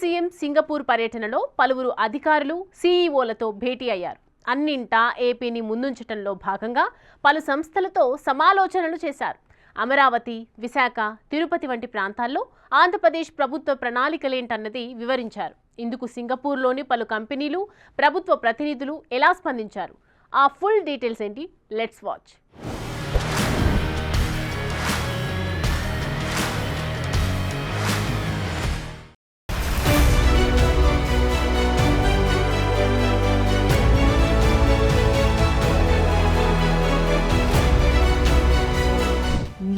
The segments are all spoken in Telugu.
సీఎం సింగపూర్ పర్యటనలో పలువురు అధికారులు సీఈఓలతో భేటీ అయ్యారు. అన్నింటా ఏపీని ముందుంచటంలో భాగంగా పలు సంస్థలతో సమాలోచనలు చేశారు. అమరావతి, విశాఖ, తిరుపతి వంటి ప్రాంతాల్లో ఆంధ్రప్రదేశ్ ప్రభుత్వ ప్రణాళికలేంటన్నది వివరించారు. ఇందుకు సింగపూర్లోని పలు కంపెనీలు, ప్రభుత్వ ప్రతినిధులు ఎలా స్పందించారు? ఆ ఫుల్ డీటెయిల్స్ ఏంటి? Let's watch.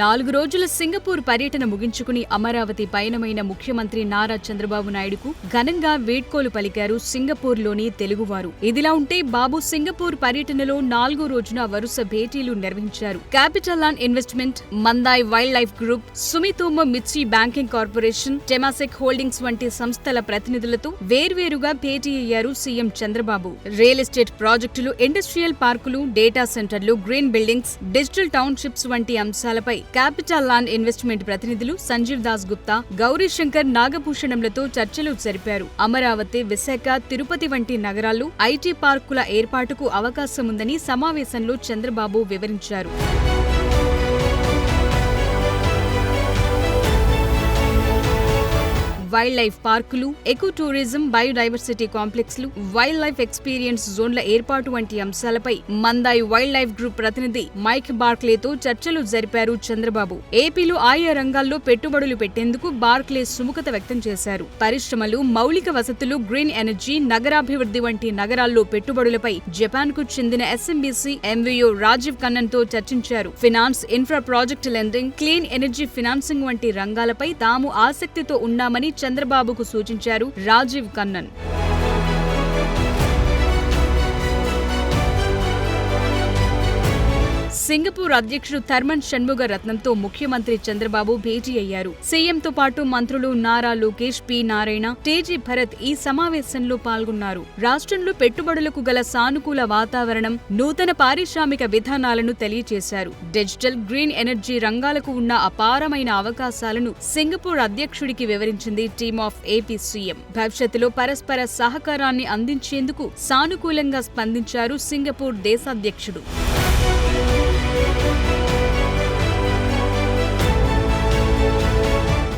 నాలుగు రోజుల సింగపూర్ పర్యటన ముగించుకుని అమరావతి పయనమైన ముఖ్యమంత్రి నారా చంద్రబాబు నాయుడుకు ఘనంగా వీడ్కోలు పలికారు సింగపూర్లోని తెలుగువారు. ఇదిలా ఉంటే బాబు సింగపూర్ పర్యటనలో 4వ రోజున వరుస భేటీలు నిర్వహించారు. Capital and investment, Mandai wild life group, Sumitomo Mitsui banking corporation, Temasek holdings వంటి సంస్థల ప్రతినిధులతో వేర్వేరుగా భేటీ అయ్యారు సీఎం చంద్రబాబు. రియల్ ఎస్టేట్ ప్రాజెక్టులు, ఇండస్ట్రియల్ పార్కులు, డేటా సెంటర్లు, గ్రీన్ బిల్డింగ్స్, డిజిటల్ టౌన్షిప్స్ వంటి అంశాలపై క్యాపిటల్ ల్యాండ్ ఇన్వెస్ట్మెంట్ ప్రతినిధులు సంజీవ్ దాస్ గుప్తా, గౌరీశంకర్ నాగభూషణంలతో చర్చలు జరిపారు. అమరావతి, విశాఖ, తిరుపతి వంటి నగరాల్లో ఐటీ పార్కుల ఏర్పాటుకు అవకాశముందని సమావేశంలో చంద్రబాబు వివరించారు. వైల్డ్ లైఫ్ పార్కులు, ఎకో టూరిజం, బయోడైవర్సిటీ కాంప్లెక్స్లు, వైల్డ్ లైఫ్ ఎక్స్పీరియన్స్ జోన్ల ఏర్పాటు వంటి అంశాలపై మందాయ్ వైల్డ్ లైఫ్ గ్రూప్ ప్రతినిధి మైక్ బార్క్లేతో చర్చలు జరిపారు చంద్రబాబు. ఏపీలో ఆయా రంగాల్లో పెట్టుబడులు పెట్టేందుకు బార్క్లే సుముఖత వ్యక్తం చేశారు. పరిశ్రమలు, మౌలిక వసతులు, గ్రీన్ ఎనర్జీ, నగరాభివృద్ధి వంటి నగరాల్లో పెట్టుబడులపై జపాన్ కు చెందిన ఎస్ఎంబీసీ ఎంవీఓ రాజీవ్ కన్నన్ తో చర్చించారు. Finance, infra project lending, clean energy financing వంటి రంగాలపై తాము ఆసక్తితో ఉన్నామని చంద్రబాబుకు సూచించారు రాజీవ్ కన్నన్. సింగపూర్ అధ్యక్షుడు థర్మన్ షణ్ముగ రత్నంతో ముఖ్యమంత్రి చంద్రబాబు భేటీ అయ్యారు. సీఎంతో పాటు మంత్రులు నారా లోకేష్, పి నారాయణ, టీజీ భరత్ ఈ సమావేశంలో పాల్గొన్నారు. రాష్ట్రంలో పెట్టుబడులకు గల సానుకూల వాతావరణం, నూతన పారిశ్రామిక విధానాలను తెలియజేశారు. డిజిటల్, గ్రీన్ ఎనర్జీ రంగాలకు ఉన్న అపారమైన అవకాశాలను సింగపూర్ అధ్యక్షుడికి వివరించింది టీమ్ ఆఫ్ ఏపీ సీఎం. భవిష్యత్తులో పరస్పర సహకారాన్ని అందించేందుకు సానుకూలంగా స్పందించారు సింగపూర్ దేశాధ్యక్షుడు.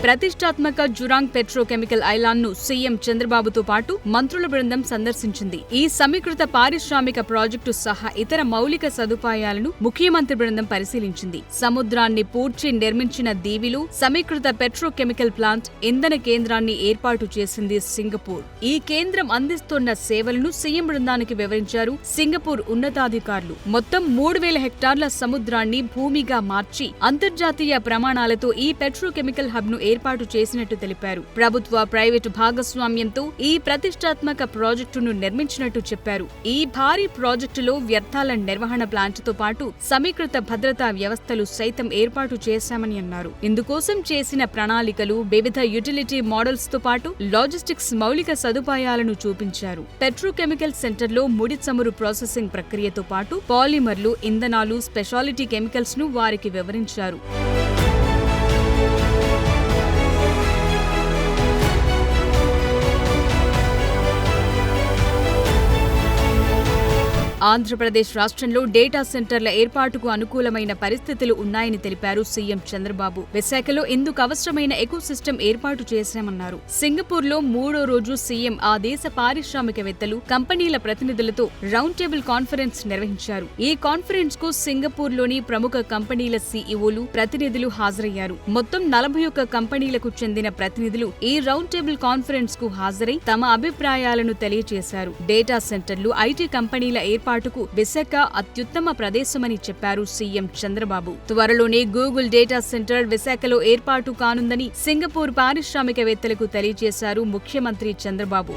ప్రతిష్టాత్మక జురాంగ్ పెట్రోకెమికల్ ఐలాండ్ ను సీఎం చంద్రబాబుతో పాటు మంత్రుల బృందం సందర్శించింది. ఈ సమీకృత పారిశ్రామిక ప్రాజెక్టు సహా ఇతర మౌలిక సదుపాయాలను ముఖ్యమంత్రి బృందం పరిశీలించింది. సముద్రాన్ని పూడ్చి నిర్మించిన దీవిలో సమీకృత పెట్రోకెమికల్ ప్లాంట్, ఇంధన కేంద్రాన్ని ఏర్పాటు చేసింది సింగపూర్. ఈ కేంద్రం అందిస్తున్న సేవలను సీఎం బృందానికి వివరించారు సింగపూర్ ఉన్నతాధికారులు. మొత్తం 3000 హెక్టార్ల సముద్రాన్ని భూమిగా మార్చి అంతర్జాతీయ ప్రమాణాలతో ఈ పెట్రోకెమికల్ హబ్ ను ఏర్పాటు చేసినట్టు తెలిపారు. ప్రభుత్వ, ప్రైవేటు భాగస్వామ్యంతో ఈ ప్రతిష్టాత్మక ప్రాజెక్టును నిర్మించినట్టు చెప్పారు. ఈ భారీ ప్రాజెక్టులో వ్యర్థాల నిర్వహణ ప్లాంట్తో పాటు సమీకృత భద్రతా వ్యవస్థలు సైతం ఏర్పాటు చేశామని అన్నారు. ఇందుకోసం చేసిన ప్రణాళికలు, వివిధ యుటిలిటీ మోడల్స్ తో పాటు లాజిస్టిక్స్ మౌలిక సదుపాయాలను చూపించారు. పెట్రోకెమికల్ సెంటర్లో ముడి చమురు ప్రాసెసింగ్ ప్రక్రియతో పాటు పాలిమర్లు, ఇంధనాలు, స్పెషాలిటీ కెమికల్స్ ను వారికి వివరించారు. ఆంధ్రప్రదేశ్ రాష్ట్రంలో డేటా సెంటర్ల ఏర్పాటుకు అనుకూలమైన పరిస్థితులు ఉన్నాయని తెలిపారు సీఎం చంద్రబాబు. విశాఖలో ఇందుకు అవసరమైన ఎకోసిస్టమ్ ఏర్పాటు చేశామన్నారు. సింగపూర్లో 3వ రోజు సీఎం ఆ దేశ పారిశ్రామికవేత్తలు, కంపెనీల ప్రతినిధులతో రౌండ్ టేబుల్ కాన్ఫరెన్స్ నిర్వహించారు. ఈ కాన్ఫరెన్స్ కు సింగపూర్లోని ప్రముఖ కంపెనీల సీఈఓలు, ప్రతినిధులు హాజరయ్యారు. మొత్తం 41 కంపెనీలకు చెందిన ప్రతినిధులు ఈ రౌండ్ టేబుల్ కాన్ఫరెన్స్ కు హాజరై తమ అభిప్రాయాలను తెలియజేశారు. డేటా సెంటర్లు, ఐటీ కంపెనీల ఏర్పాటుకు విశాఖ అత్యుత్తమ ప్రదేశమని చెప్పారు సీఎం చంద్రబాబు. త్వరలోనే గూగుల్ డేటా సెంటర్ విశాఖలో ఏర్పాటు కానుందని సింగపూర్ పారిశ్రామికవేత్తలకు తెలియజేశారు ముఖ్యమంత్రి చంద్రబాబు.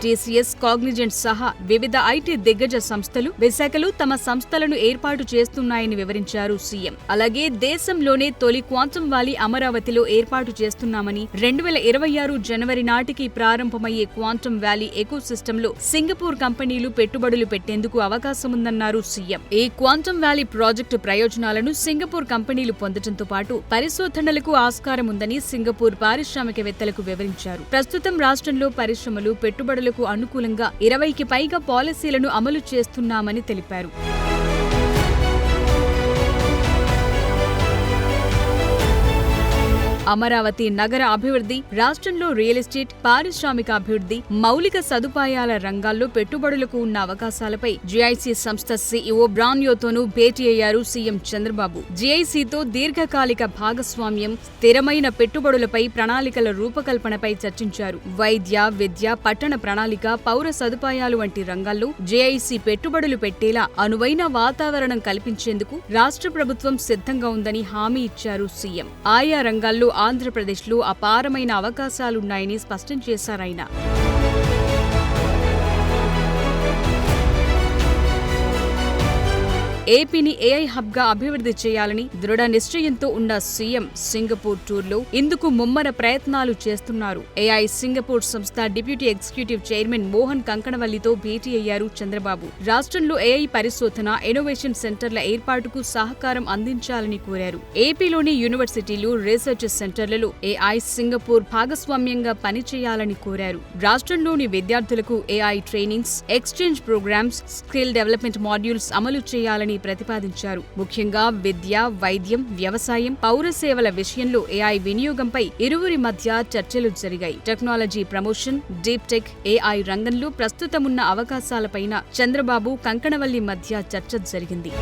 TCS, కాగ్నిజెంట్ సహా వివిధ ఐటీ దిగ్గజ సంస్థలు విశాఖలో తమ సంస్థలను ఏర్పాటు చేస్తున్నాయని వివరించారు సీఎం. అలాగే దేశంలోనే తొలి క్వాంటమ్ వ్యాలీ అమరావతిలో ఏర్పాటు చేస్తున్నామని, 2026 జనవరి నాటికి ప్రారంభమయ్యే క్వాంటమ్ వ్యాలీ ఎకోసిస్టంలో సింగపూర్ కంపెనీలు పెట్టుబడులు పెట్టేందుకు అవకాశముందన్నారు సీఎం. ఈ క్వాంటమ్ వ్యాలీ ప్రాజెక్టు ప్రయోజనాలను సింగపూర్ కంపెనీలు పొందడంతో పాటు పరిశోధనలకు ఆస్కారం ఉందని సింగపూర్ పారిశ్రామికవేత్తలకు వివరించారు. ప్రస్తుతం రాష్ట్రంలో పరిశ్రమలు, పెట్టుబడులకు అనుకూలంగా 20కి పైగా పాలసీలను అమలు చేస్తున్నామని తెలిపారు. అమరావతి నగర అభివృద్ధి, రాష్ట్రంలో రియల్ ఎస్టేట్, పారిశ్రామిక అభివృద్ధి, మౌలిక సదుపాయాల రంగాల్లో పెట్టుబడులకు ఉన్న అవకాశాలపై జీఐసీ సంస్థ సీఈఓ బ్రాన్యోతోనూ భేటీ అయ్యారు సీఎం చంద్రబాబు. జీఐసీతో దీర్ఘకాలిక భాగస్వామ్యం, స్థిరమైన పెట్టుబడులపై ప్రణాళికల రూపకల్పనపై చర్చించారు. వైద్య, విద్య, పట్టణ ప్రణాళిక, పౌర సదుపాయాలు వంటి రంగాల్లో జీఐసీ పెట్టుబడులు పెట్టేలా అనువైన వాతావరణం కల్పించేందుకు రాష్ట్ర ప్రభుత్వం సిద్ధంగా ఉందని హామీ ఇచ్చారు సీఎం. ఆయా రంగాల్లో ఆంధ్రప్రదేశ్లో అపారమైన అవకాశాలున్నాయని స్పష్టం చేశారాయన. ఏపీని ఏఐ హబ్ గా అభివృద్ధి చేయాలని దృఢ నిశ్చయంతో ఉన్న సీఎం సింగపూర్ టూర్లో ఇందుకు ముమ్మర ప్రయత్నాలు చేస్తున్నారు. ఏఐ సింగపూర్ సంస్థ డిప్యూటీ ఎగ్జిక్యూటివ్ చైర్మన్ మోహన్ కంకణవల్లితో భేటీ అయ్యారు చంద్రబాబు. రాష్ట్రంలో ఏఐ పరిశోధన, ఇన్నోవేషన్ సెంటర్ల ఏర్పాటుకు సహకారం అందించాలని కోరారు. ఏపీలోని యూనివర్సిటీలు, రీసెర్చ్ సెంటర్లలో ఏఐ సింగపూర్ భాగస్వామ్యంగా పనిచేయాలని కోరారు. రాష్ట్రంలోని విద్యార్థులకు AI trainings, exchange programmes, skill development modules అమలు చేయాలని ప్రతిపాదించారు. ముఖ్యంగా విద్య, వైద్యం, వ్యవసాయం, పౌర సేవల విషయంలో ఏఐ వినియోగంపై ఇరువురి మధ్య చర్చలు జరిగాయి. Technology promotion, deep tech, AI రంగంలో ప్రస్తుతమున్న అవకాశాలపైన చంద్రబాబు, కంకణవల్లి మధ్య చర్చ జరిగింది.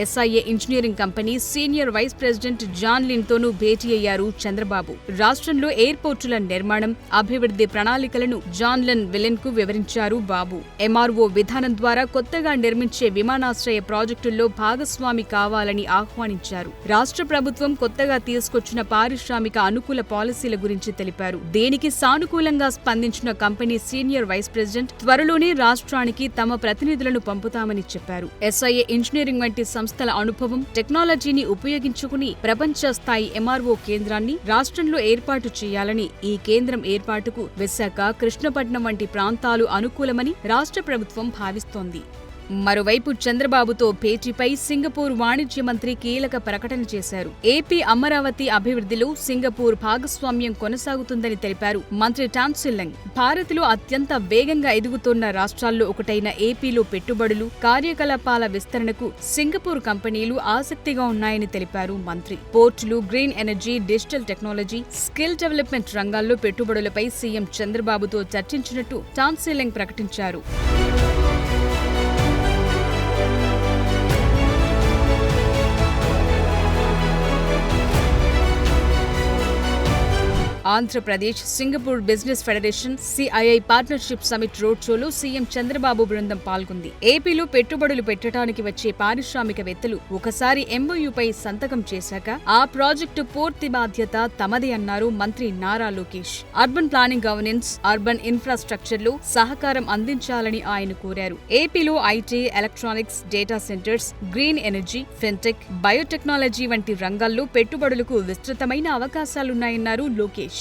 SIA engineering company senior vice president John Lin తోనూ భేటీ అయ్యారు చంద్రబాబు. రాష్ట్రంలో ఎయిర్పోర్టుల నిర్మాణం, అభివృద్ధి ప్రణాళికలను జాన్ విలెన్ కు వివరించారు బాబు. ఎంఆర్ఓ విధానం ద్వారా కొత్తగా నిర్మించే విమానాశ్రయ ప్రాజెక్టుల్లో భాగస్వామి కావాలని ఆహ్వానించారు. రాష్ట్ర ప్రభుత్వం కొత్తగా తీసుకొచ్చిన పారిశ్రామిక అనుకూల పాలసీల గురించి తెలిపారు. దీనికి సానుకూలంగా స్పందించిన కంపెనీ సీనియర్ వైస్ ప్రెసిడెంట్ త్వరలోనే రాష్ట్రానికి తమ ప్రతినిధులను పంపుతామని చెప్పారు. ఎస్ఐఏ ఇంజనీరింగ్ వంటి సంస్థల అనుభవం, టెక్నాలజీని ఉపయోగించుకుని ప్రపంచ స్థాయి ఎంఆర్ఓ కేంద్రాన్ని రాష్ట్రంలో ఏర్పాటు చేయాలని, ఈ కేంద్రం ఏర్పాటుకు విశాఖ, కృష్ణపట్నం వంటి ప్రాంతాలు అనుకూలమని రాష్ట్ర ప్రభుత్వం భావిస్తోంది. మరోవైపు చంద్రబాబుతో భేటీపై సింగపూర్ వాణిజ్య మంత్రి కీలక ప్రకటన చేశారు. ఏపీ అమరావతి అభివృద్ధిలో సింగపూర్ భాగస్వామ్యం కొనసాగుతుందని తెలిపారు మంత్రి టాన్ సిల్లెంగ్. భారత్లో అత్యంత వేగంగా ఎదుగుతోన్న రాష్ట్రాల్లో ఒకటైన ఏపీలో పెట్టుబడులు, కార్యకలాపాల విస్తరణకు సింగపూర్ కంపెనీలు ఆసక్తిగా ఉన్నాయని తెలిపారు మంత్రి. పోర్టులు, green energy, digital technology, skill development రంగాల్లో పెట్టుబడులపై సీఎం చంద్రబాబుతో చర్చించినట్టు టాన్ సిల్లెంగ్ ప్రకటించారు. Andhra Pradesh Singapore business federation CII partnership summit road షోలో సీఎం చంద్రబాబు బృందం పాల్గొంది. ఏపీలో పెట్టుబడులు పెట్టడానికి వచ్చే పారిశ్రామికవేత్తలు ఒకసారి ఎంఓయూపై సంతకం చేశాక ఆ ప్రాజెక్టు పూర్తి బాధ్యత తమదే అన్నారు మంత్రి Nara Lokesh. Urban planning, governance, urban ఇన్ఫ్రాస్ట్రక్చర్లో సహకారం అందించాలని ఆయన కోరారు. ఏపీలో IT, electronics, data centres, green energy, fintech, biotechnology వంటి రంగాల్లో పెట్టుబడులకు విస్తృతమైన అవకాశాలున్నాయన్నారు లోకేష్.